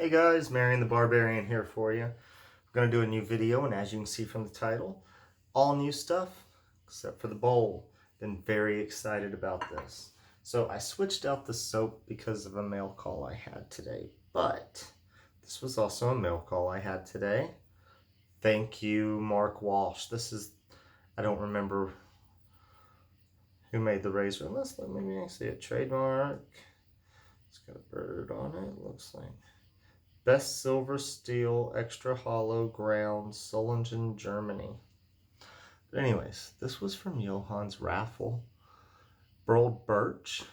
Hey guys, Marion the Barbarian here for you. We're going to do a new video, and as you can see from the title, all new stuff except for the bowl. Been very excited about this. So I switched out the soap because of a mail call I had today, but this was also a mail call I had today. Thank you, Mark Walsh. This is, I don't remember who made the razor. Unless, maybe I can see it. Trademark. It's got a bird on it, looks like. Best silver steel, extra hollow ground, Solingen, Germany. But anyways, this was from Johann's raffle. Burled birch.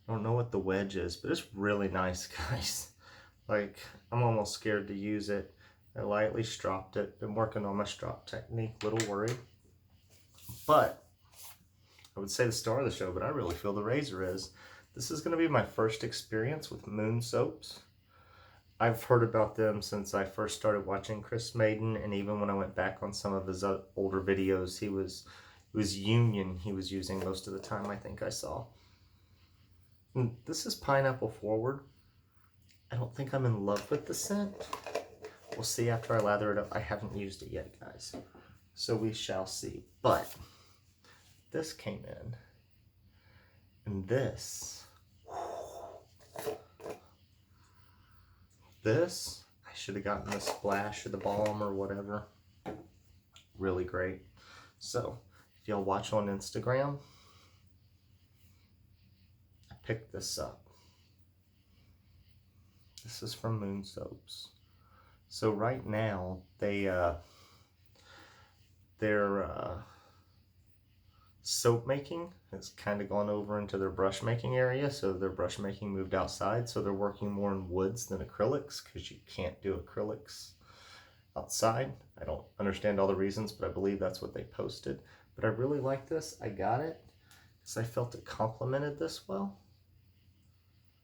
I don't know what the wedge is, but it's really nice, guys. Like, I'm almost scared to use it. I lightly stropped it. Been working on my strop technique, little worried. But I would say the star of the show, but I really feel the razor is. This is going to be my first experience with Moon soaps. I've heard about them since I first started watching Chris Maiden, and even when I went back on some of his older videos, it was Union he was using most of the time, I think I saw. And this is pineapple forward. I don't think I'm in love with the scent. We'll see after I lather it up. I haven't used it yet, guys, so we shall see. But this came in, and this, I should have gotten the splash or the balm or whatever. Really great. So, if y'all watch on Instagram, I picked this up. This is from Moon Soaps. So right now, they're soap making has kind of gone over into their brush making area, so their brush making moved outside, so they're working more in woods than acrylics, because you can't do acrylics outside. I don't understand all the reasons, but I believe that's what they posted. But I really like this. I got it because I felt it complemented this well.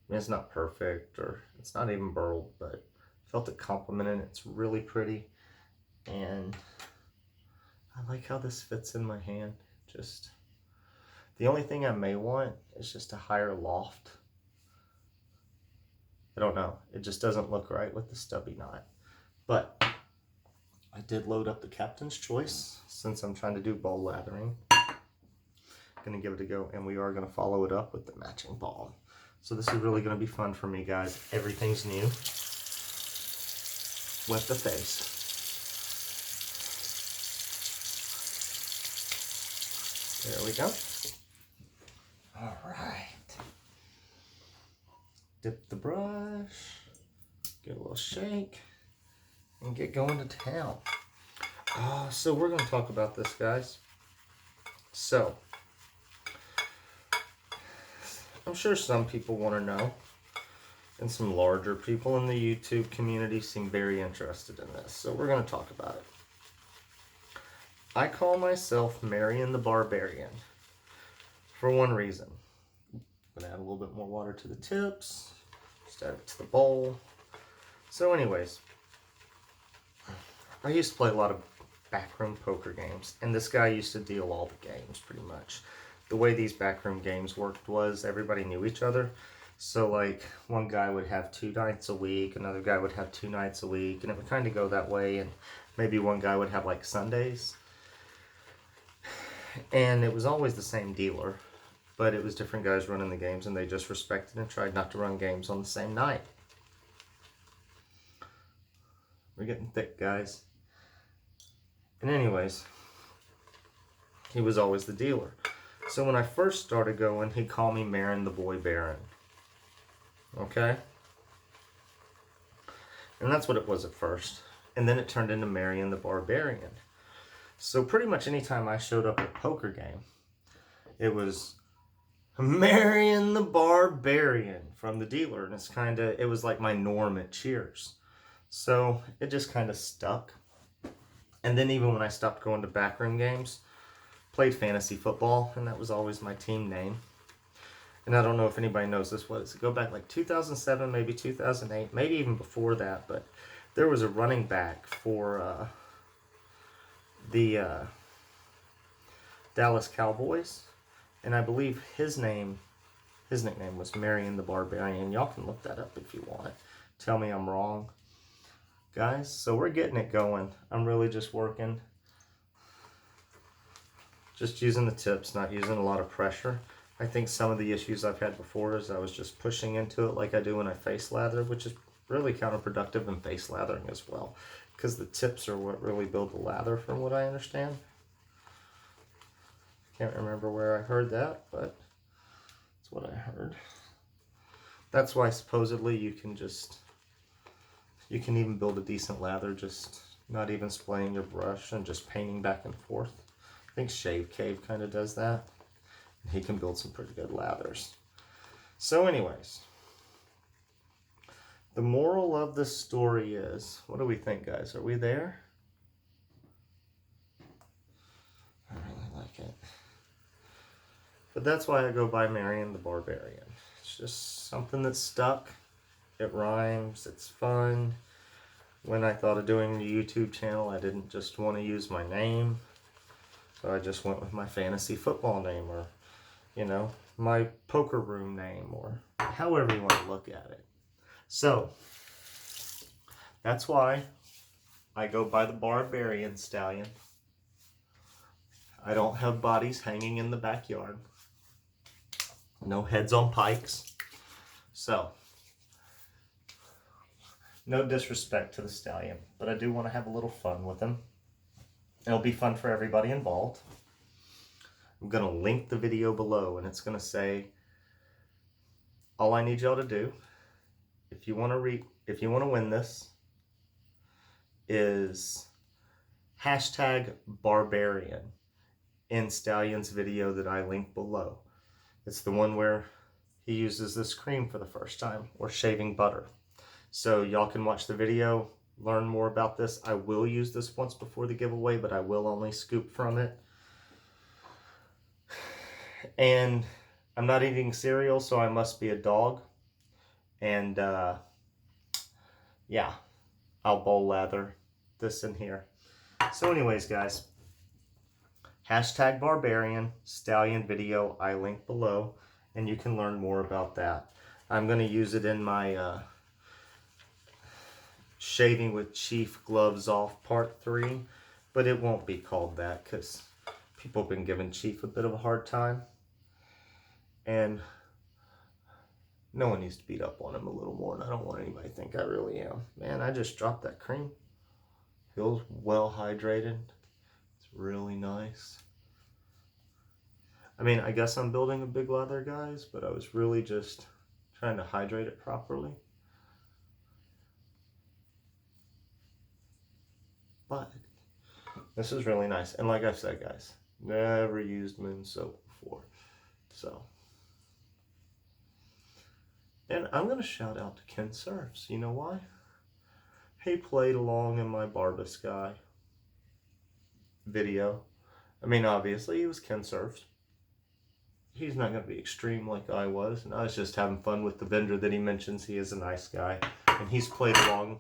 I mean, it's not perfect, or it's not even burled, but I felt it complemented. It's really pretty, and I like how this fits in my hand. Just the only thing I may want is just a higher loft. I don't know. It just doesn't look right with the stubby knot. But I did load up the Captain's Choice since I'm trying to do bowl lathering. Gonna give it a go, and we are gonna follow it up with the matching balm. So this is really gonna be fun for me, guys. Everything's new with the face. There we go. All right. Dip the brush, get a little shake, and get going to town. So we're going to talk about this, guys. So, I'm sure some people want to know, and some larger people in the YouTube community seem very interested in this. So we're going to talk about it. I call myself Marion the Barbarian for one reason. I'm going to add a little bit more water to the tips, just add it to the bowl. So anyways, I used to play a lot of backroom poker games, and this guy used to deal all the games pretty much. The way these backroom games worked was everybody knew each other. So like one guy would have 2 nights a week, another guy would have 2 nights a week, and it would kind of go that way, and maybe one guy would have like Sundays. And it was always the same dealer, but it was different guys running the games, and they just respected and tried not to run games on the same night. We're getting thick, guys. And anyways, he was always the dealer. So when I first started going, he'd call me Marin the Boy Baron. Okay? And that's what it was at first. And then it turned into Marion the Barbarian. So pretty much anytime I showed up at a poker game, it was Marion the Barbarian from the dealer. And it was like my norm at Cheers. So it just kind of stuck. And then even when I stopped going to backroom games, played fantasy football, and that was always my team name. And I don't know if anybody knows this, was it go back like 2007, maybe 2008, maybe even before that, but there was a running back for the Dallas Cowboys, and I believe his nickname was Marion the Barbarian. Y'all can look that up if you want. tell me I'm wrong. Guys, so we're getting it going. I'm really just working. Just using the tips, not using a lot of pressure. I think some of the issues I've had before is I was just pushing into it like I do when I face lather, which is really counterproductive in face lathering as well, because the tips are what really build the lather from what I understand. Can't remember where I heard that, but that's what I heard. That's why supposedly you can even build a decent lather just not even splaying your brush and just painting back and forth. I think ShaveCave kind of does that. He can build some pretty good lathers. So anyways, the moral of the story is, what do we think, guys? Are we there? I really like it. But that's why I go by Marion the Barbarian. It's just something that's stuck. It rhymes. It's fun. When I thought of doing a YouTube channel, I didn't just want to use my name. So I just went with my fantasy football name, or, you know, my poker room name, or however you want to look at it. So that's why I go by the Barbarian Stallion. I don't have bodies hanging in the backyard. No heads on pikes. So, no disrespect to the Stallion, but I do want to have a little fun with him. It'll be fun for everybody involved. I'm going to link the video below, and it's going to say, all I need y'all to do, if you want to win this, is hashtag Barbarian in Stallion's video that I link below. It's the one where he uses this cream for the first time, or shaving butter. So y'all can watch the video, learn more about this. I will use this once before the giveaway, but I will only scoop from it. And I'm not eating cereal, so I must be a dog. And yeah, I'll bowl lather this in here. So anyways, guys, hashtag Barbarian, Stallion video, I link below, and you can learn more about that. I'm going to use it in my Shaving with Chief Gloves Off Part 3, but it won't be called that because people have been giving Chief a bit of a hard time. And no one needs to beat up on him a little more, and I don't want anybody to think I really am. Man, I just dropped that cream. Feels well hydrated. It's really nice. I mean, I guess I'm building a big lather, guys, but I was really just trying to hydrate it properly. But this is really nice. And like I said, guys, never used Moon soap before. So, and I'm going to shout out to Kensurfs. You know why? He played along in my Barbus guy video. I mean, obviously, he was Kensurfs. He's not going to be extreme like I was. And I was just having fun with the vendor that he mentions. He is a nice guy. And he's played along,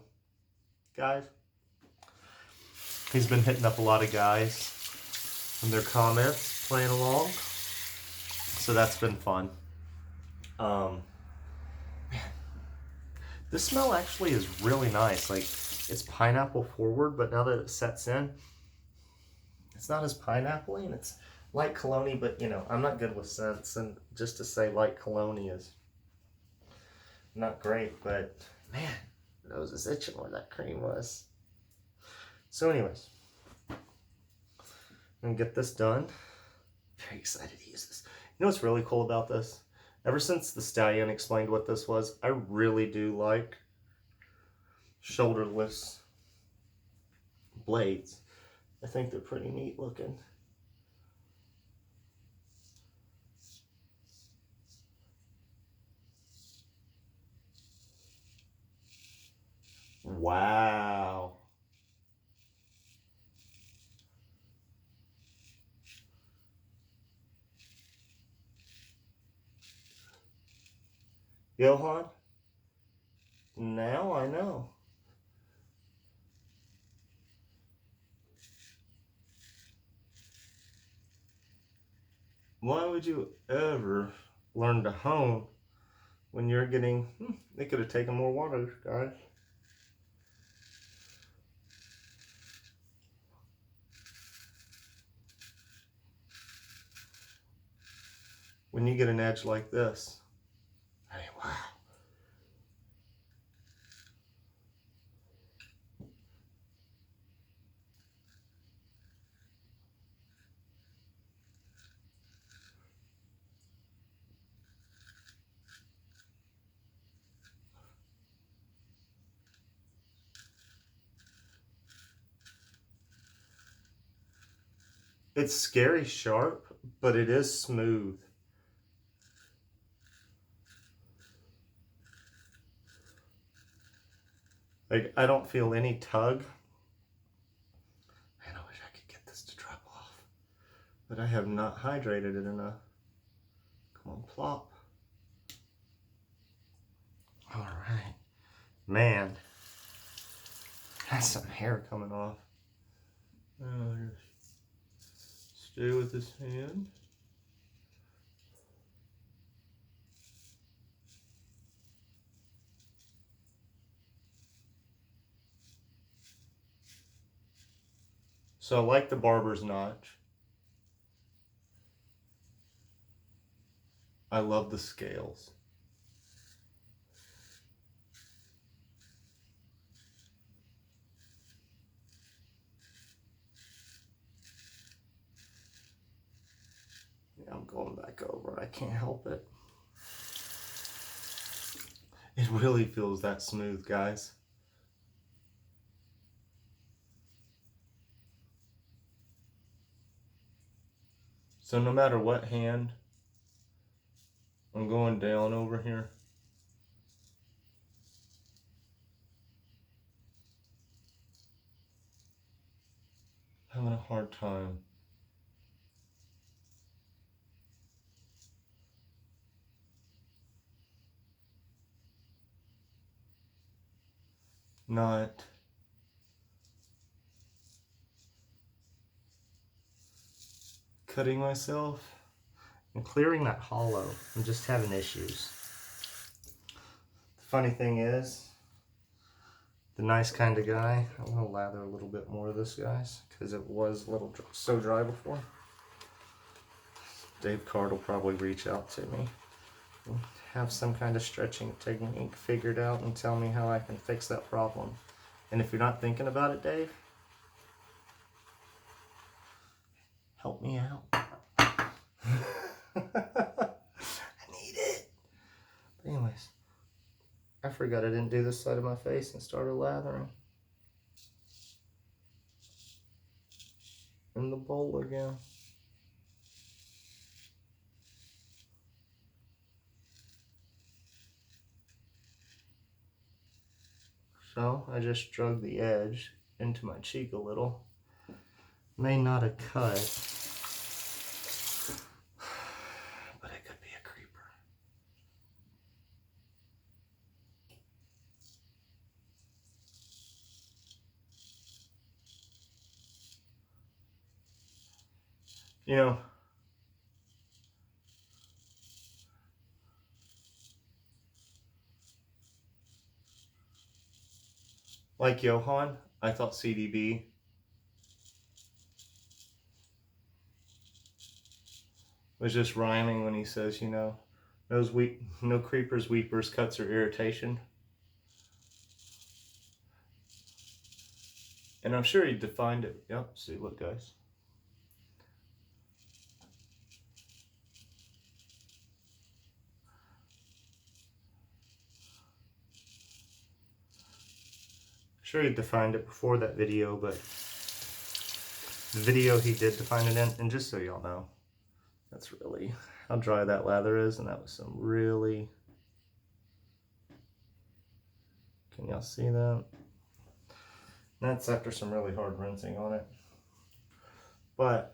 guys. He's been hitting up a lot of guys in their comments, playing along. So that's been fun. Man, this smell actually is really nice. Like, it's pineapple forward, but now that it sets in, it's not as pineapple-y, and it's light cologne-y, but you know, I'm not good with scents, and just to say light cologne-y is not great, but man, my nose is itching where that cream was. So anyways, I'm gonna get this done. Very excited to use this. You know what's really cool about this? Ever since the Stallion explained what this was, I really do like shoulderless blades. I think they're pretty neat looking. Wow. Johan, now I know. Why would you ever learn to hone when you're getting, they could have taken more water, guys. When you get an edge like this, hey, wow. It's scary sharp, but it is smooth. Like, I don't feel any tug. Man, I wish I could get this to drop off. But I have not hydrated it enough. Come on, plop. All right. Man, that's some hair coming off. Stay with this hand. So I like the barber's notch. I love the scales. Yeah, I'm going back over. I can't help it. It really feels that smooth, guys. So no matter what hand I'm going down over here, having a hard time. Not cutting myself and clearing that hollow. I'm just having issues. The funny thing is, the nice kind of guy, I'm going to lather a little bit more of this, guys, because it was a little so dry before. Dave Card will probably reach out to me and have some kind of stretching technique figured out and tell me how I can fix that problem. And if you're not thinking about it, Dave, help me out. I need it. But anyways, I forgot I didn't do this side of my face and started lathering. In the bowl again. So I just drug the edge into my cheek a little. May not have cut, but it could be a creeper. You know, like Johan, I thought CDB was just rhyming when he says, you know, no creepers, weepers, cuts, or irritation. And I'm sure he defined it. Yep, see, look, guys. Sure he defined it before that video, but the video he did define it in, and just so y'all know, that's really how dry that lather is, and that was some really, can y'all see that? That's after some really hard rinsing on it. But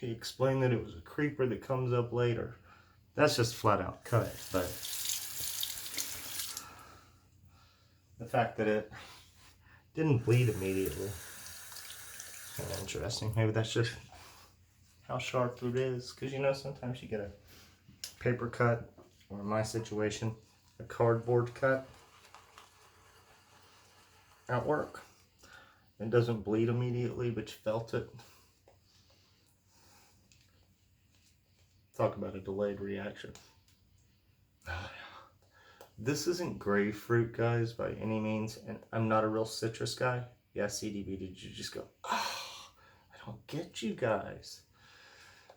he explained that it was a creeper that comes up later. That's just flat out cut, but the fact that it didn't bleed immediately, kind of interesting. Maybe that's just how sharp it is, because you know sometimes you get a paper cut, or in my situation, a cardboard cut at work. It doesn't bleed immediately, but you felt it. Talk about a delayed reaction. This isn't grapefruit, guys, by any means, and I'm not a real citrus guy. Yeah, CDB, did you just go, oh, I don't get you guys.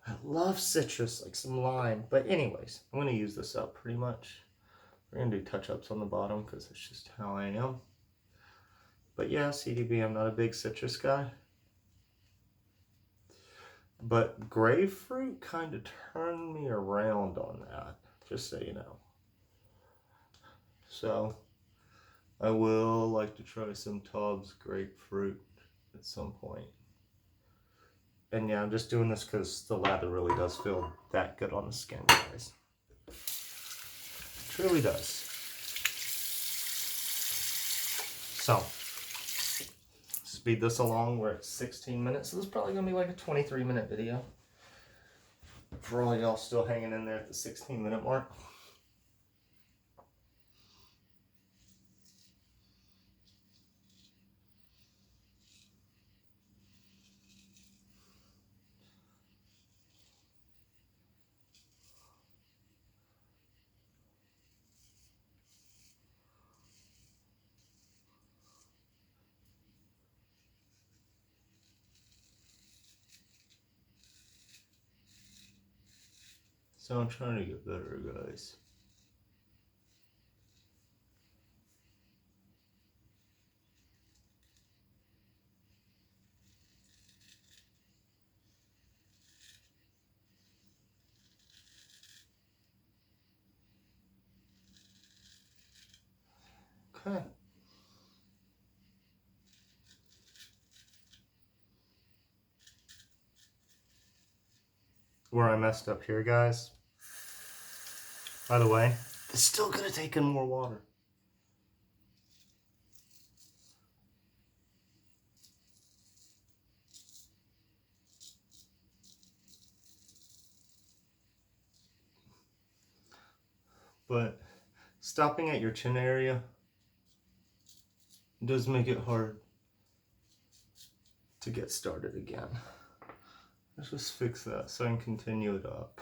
I love citrus, like some lime. But anyways, I'm going to use this up pretty much. We're going to do touch-ups on the bottom because it's just how I am. But yeah, CDB, I'm not a big citrus guy. But grapefruit kind of turned me around on that, just so you know. So, I will like to try some Taub's grapefruit at some point. And yeah, I'm just doing this because the lather really does feel that good on the skin, guys. It truly does. So, speed this along. We're at 16 minutes. So this is probably going to be like a 23-minute video. For all y'all still hanging in there at the 16-minute mark. So I'm trying to get better, guys. Okay. Where I messed up here, guys. By the way, it's still gonna take in more water. But stopping at your chin area does make it hard to get started again. Let's just fix that so I can continue it up.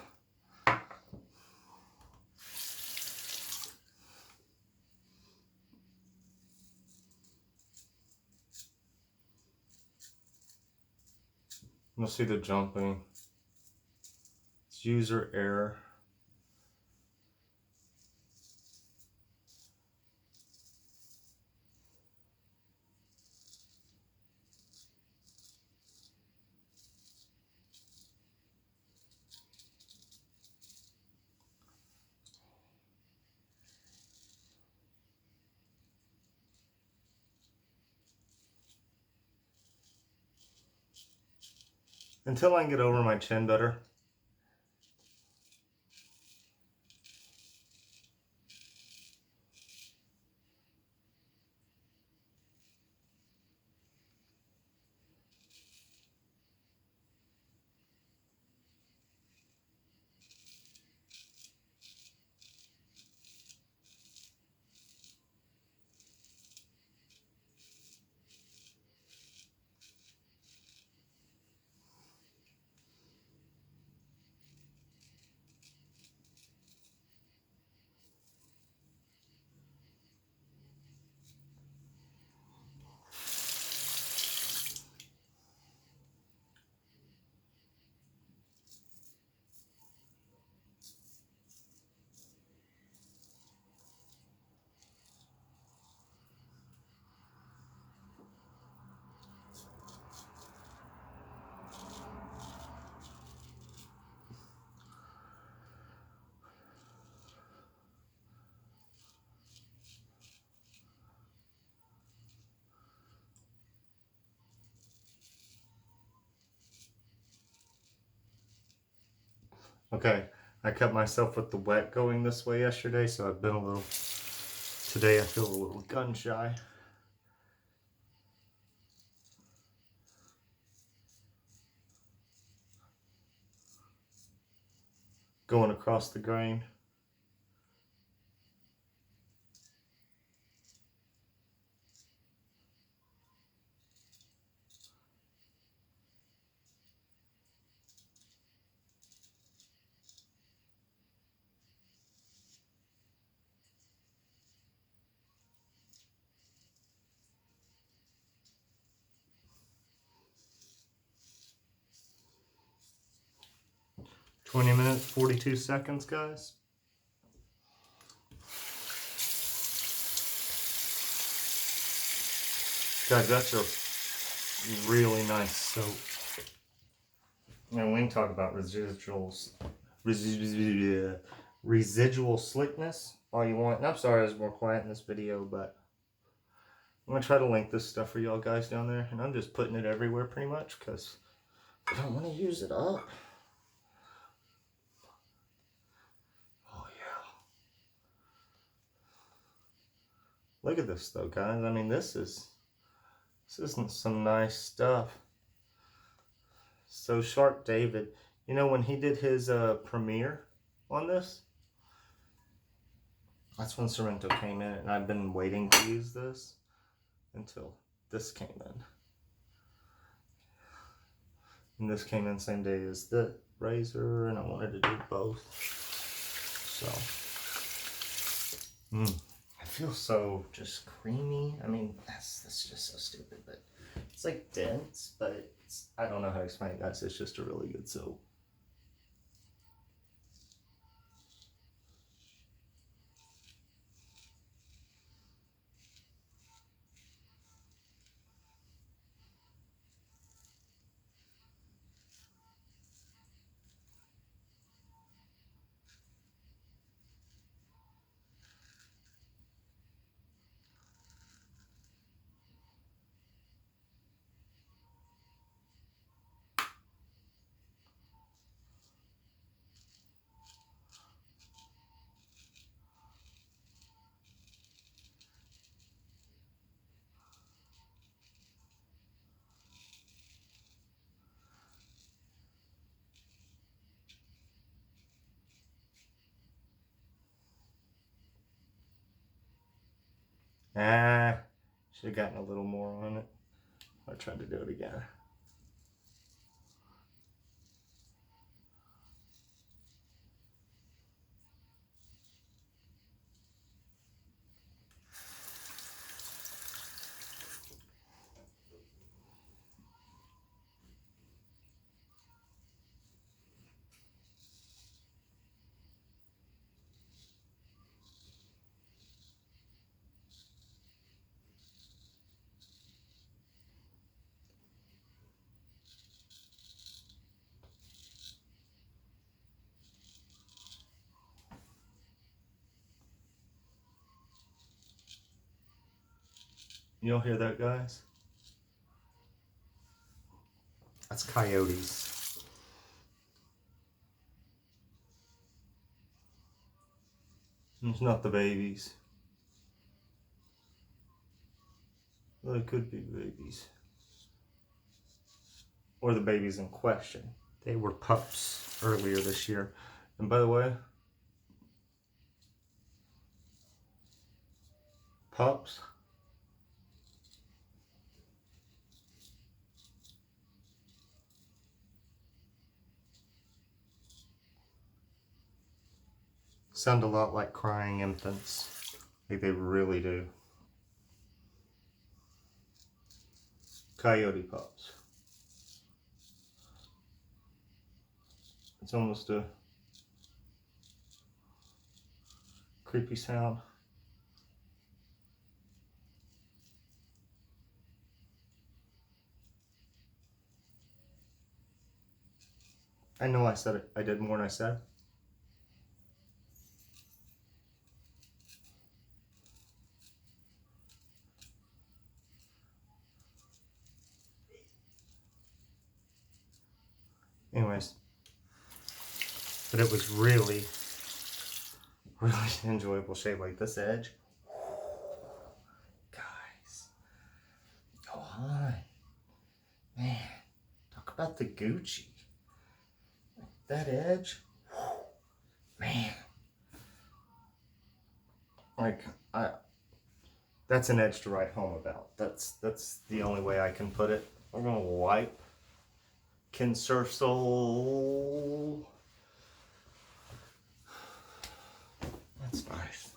You'll see the jumping. It's user error. Until I can get over my chin better. Okay, I cut myself with the wet going this way yesterday, so I've been a little, today I feel a little gun shy. Going across the grain. "20 minutes, 42 seconds, guys. Guys, that's a really nice soap. And we can talk about residual slickness all you want. And I'm sorry I was more quiet in this video, but I'm gonna try to link this stuff for y'all guys down there. And I'm just putting it everywhere pretty much because I don't want to use it up. Oh yeah. Look at this though, guys. I mean, this isn't some nice stuff. SoSharpDavid, you know, when he did his premiere on this, that's when Sorrento came in, and I've been waiting to use this until this came in. And this came in same day as the razor, and I wanted to do both. So, it feels so just creamy. I mean, that's just so stupid, but it's like dense, but it's, I don't know how to explain it, guys. It's just a really good soap. Should have gotten a little more on it. I tried to do it again. You'll hear that, guys? That's coyotes. It's not the babies. Well, it could be babies. Or the babies in question. They were pups earlier this year. And by the way, pups, sound a lot like crying infants. Like they really do. Coyote pups. It's almost a creepy sound. I know I said it. I did more than I said. Anyways, but it was really, really enjoyable shave. Like this edge. Guys. Oh, hi. Man, talk about the Gucci. That edge. Man. Like, that's an edge to write home about. That's the only way I can put it. We're gonna wipe Kensurfs. That's nice.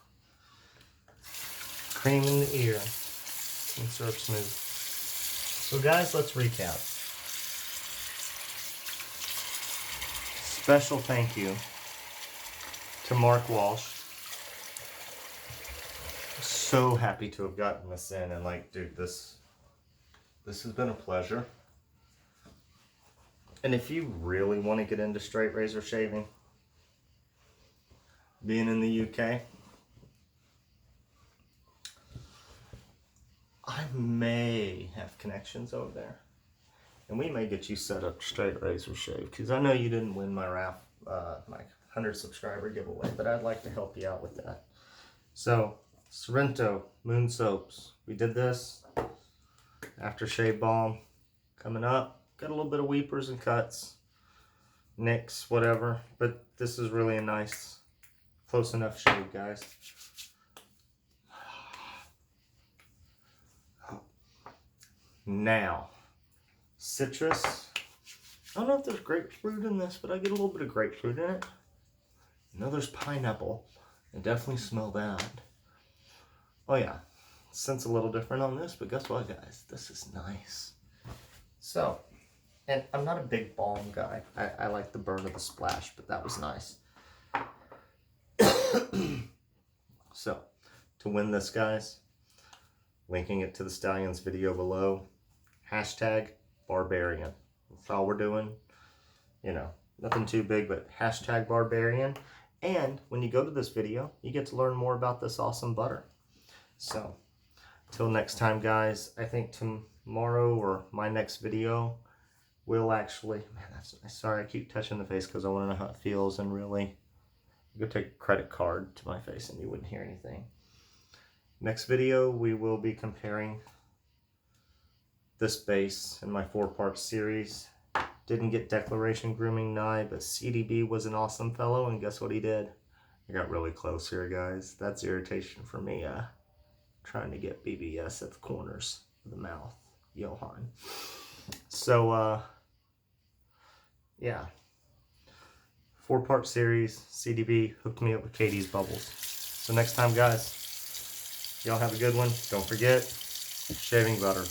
Cream in the ear. Kensurf smooth. So guys, let's recap. Special thank you to Mark Walsh. So happy to have gotten this in, and like, dude, this has been a pleasure. And if you really want to get into straight razor shaving, being in the UK, I may have connections over there, and we may get you set up straight razor shave, because I know you didn't win my my 100 subscriber giveaway, but I'd like to help you out with that. So Sorrento Moon Soaps, we did this. Aftershave Balm coming up. Got a little bit of weepers and cuts, nicks, whatever, but this is really a nice, close enough shave, guys. Now, citrus. I don't know if there's grapefruit in this, but I get a little bit of grapefruit in it. I know there's pineapple. I definitely smell that. Oh yeah, scent's a little different on this, but guess what, guys? This is nice. So, and I'm not a big balm guy. I like the burn of the splash, but that was nice. So, to win this, guys, linking it to the Stallion's video below, hashtag Barbarian. That's all we're doing. You know, nothing too big, but hashtag Barbarian. And when you go to this video, you get to learn more about this awesome butter. So, till next time, guys, I think tomorrow or my next video will actually, man, sorry, I keep touching the face because I want to know how it feels, and really, you could take a credit card to my face and you wouldn't hear anything. Next video, we will be comparing this base in my 4-part series. Didn't get Declaration Grooming Nye, but CDB was an awesome fellow, and guess what he did? I got really close here, guys. That's irritation for me, trying to get BBS at the corners of the mouth. Johan. So, yeah. 4-part series, CDB hooked me up with Katie's Bubbles. So next time, guys, y'all have a good one. Don't forget, shaving butter.